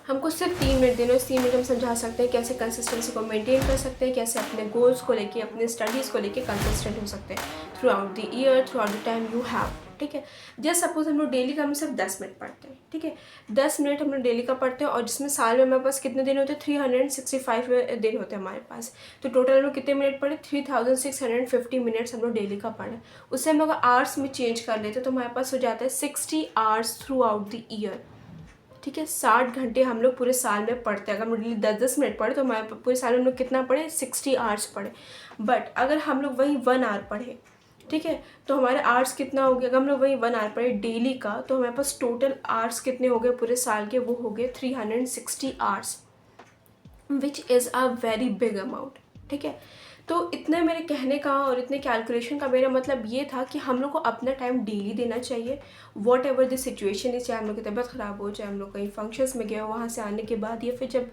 हमको सिर्फ 3 मिनट देना, उस 3 मिनट हम समझा सकते हैं कैसे कंसिस्टेंसी को मेंटेन कर सकते हैं, कैसे अपने गोल्स को लेके, अपने स्टडीज़ को लेके कंसिस्टेंट हो सकते हैं through out the year, through out the time you have. ठीक है, जस्ट सपोज हम लोग डेली का हम सिर्फ 10 मिनट पढ़ते हैं। ठीक है, 10 मिनट हम लोग डेली का पढ़ते हैं, और जिसमें साल में हमारे पास कितने दिन होते हैं, 365 दिन होते हैं हमारे पास। तो टोटल हम लोग कितने मिनट पढ़े, 3650 मिनट्स हम लोग डेली का पढ़े। उससे हम लोग आवर्स में चेंज कर लेते तो हमारे पास हो जाता है 60 hours through out the year. ठीक है, 60 घंटे हम लोग पूरे साल में पढ़ते हैं। अगर हम डेली 10-10 मिनट पढ़े तो हमारे पूरे साल में हम लोग कितना पढ़े, 60 आवर्स पढ़े। बट अगर हम लोग वही 1 आवर पढ़े, ठीक है, तो हमारे आवर्स कितना हो गया, अगर हम लोग वही 1 आवर पढ़े डेली का, तो हमारे पास टोटल आवर्स कितने हो गए पूरे साल के, वो हो गए 360 hours, which is a very big amount. ठीक है, तो इतना मेरे कहने का और इतने कैलकुलेशन का मेरा मतलब ये था कि हम लोग को अपना टाइम डेली देना चाहिए, वॉट एवर द सिचुएशन है। चाहे हम लोग की तबीयत ख़राब हो, चाहे हम लोग कहीं फंक्शंस में गए हो, वहाँ से आने के बाद, या फिर जब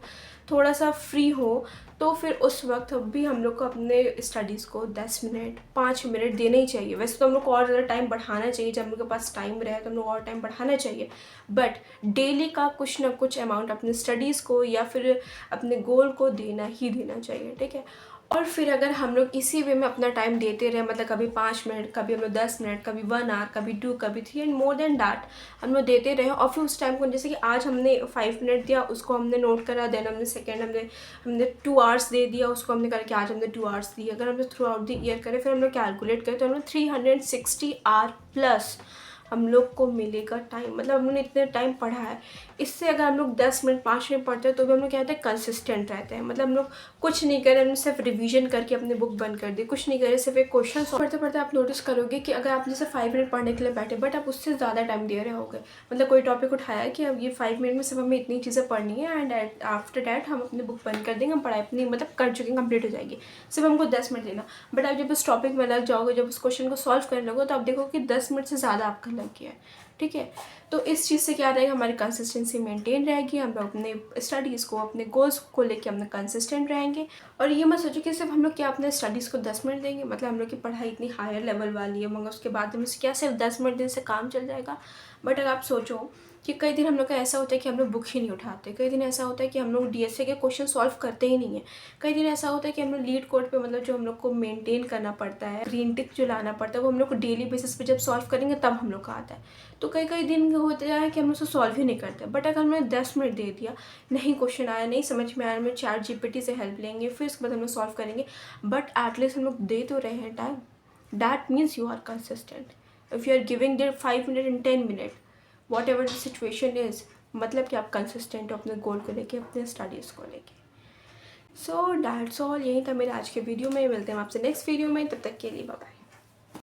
थोड़ा सा फ्री हो, तो फिर उस वक्त भी हम लोग को अपने स्टडीज़ को 10 मिनट 5 मिनट देने ही चाहिए। वैसे तो हम लोग को और ज़्यादा टाइम बढ़ाना चाहिए, जब हम लोग के पास टाइम रहे तो हम लोग और टाइम बढ़ाना चाहिए, बट डेली का कुछ ना कुछ अमाउंट अपने स्टडीज़ को या फिर अपने गोल को देना ही देना चाहिए। ठीक है, और फिर अगर हम लोग इसी वे में अपना टाइम देते रहे, मतलब कभी 5 मिनट, कभी हम लोग 10 मिनट, कभी 1 आवर, कभी 2, कभी 3 एंड मोर देन डैट हम लोग देते रहे, और फिर उस टाइम को जैसे कि आज हमने 5 मिनट दिया, उसको हमने नोट करा, देन हमने सेकेंड हमने 2 आवर्स दे दिया, उसको हमने करा कि आज हमने 2 आवर्स दिए। अगर हम लोग थ्रू आउट द ईयर करें, फिर हम लोग कैलकुलेट करें, तो हम लोग 360 आवर प्लस हम लोग को मिलेगा टाइम। मतलब हम लोग ने इतने टाइम पढ़ा है। इससे अगर हम लोग 10 मिनट 5 मिनट पढ़ते हैं तो भी हम लोग क्या होते हैं, कंसिस्टेंट रहते हैं। मतलब हम लोग कुछ नहीं करें, हमने सिर्फ रिवीजन करके अपनी बुक बंद कर दी, कुछ नहीं करें, सिर्फ एक क्वेश्चन पढ़ते पढ़ते आप नोटिस करोगे कि अगर आप जैसे 5 मिनट पढ़ने के लिए बैठे, बट आप उससे ज़्यादा टाइम दे रहे होगे। मतलब कोई टॉपिक उठाया कि अब ये 5 मिनट में सिर्फ हमें इतनी चीज़ें पढ़नी है, एंड आफ्टर डैट हम अपनी बुक बंद कर देंगे, हम पढ़ाई अपनी मतलब कर चुके हैं, कंप्लीट हो जाएगी, सिर्फ हमको 10 मिनट देना। बट आप जब उस टॉपिक में लग जाओगे, जब उस क्वेश्चन को सॉल्व करने लगोगे, तो आप देखो कि 10 मिनट से ज़्यादा आपका लग गया है। ठीक है, तो इस चीज़ से क्या रहेगा, हमारी कंसिस्टेंसी मेंटेन रहेगी, हम लोग अपने स्टडीज़ को, अपने गोल्स को लेके हम लोग कंसिस्टेंट रहेंगे। और ये मत सोचो कि सिर्फ हम लोग क्या अपने स्टडीज़ को 10 मिनट देंगे, मतलब हम लोग की पढ़ाई इतनी हायर लेवल वाली है, मगर उसके बाद में क्या सिर्फ 10 मिनट देने से काम चल जाएगा। बट अगर आप सोचो कि कई दिन हम लोग का ऐसा होता है कि हम लोग बुक ही नहीं उठाते, कई दिन ऐसा होता है कि हम लोग डीएसए के क्वेश्चन सॉल्व करते ही नहीं है, कई दिन ऐसा होता है कि हम लोग लीड कोड पे, मतलब जो हम लोग को मेंटेन करना पड़ता है, ग्रीन टिक जो लाना पड़ता है, वो हम लोग को डेली बेसिस पे जब सॉल्व करेंगे तब हम लोग का आता है। तो कई कई दिन होता है कि हम उसको सॉल्व ही नहीं करते। बट अगर हमने 10 मिनट दे दिया, नहीं क्वेश्चन आया, नहीं समझ में आया, हमें चैट जीपीटी से हेल्प लेंगे, फिर उसके बाद हम लोग सॉल्व करेंगे, बट एटलीस्ट हम लोग दे तो रहे हैं time. That means you are consistent. If you are giving their 5 minute and 10 minute, whatever the situation is, मतलब कि आप कंसिस्टेंट हो अपने गोल को लेके, अपने स्टडीज़ को लेके। सो दैट्स ऑल, यही था मेरे आज के वीडियो में। मिलते हैं आपसे नेक्स्ट वीडियो में, तब तक के लिए बाय बाय।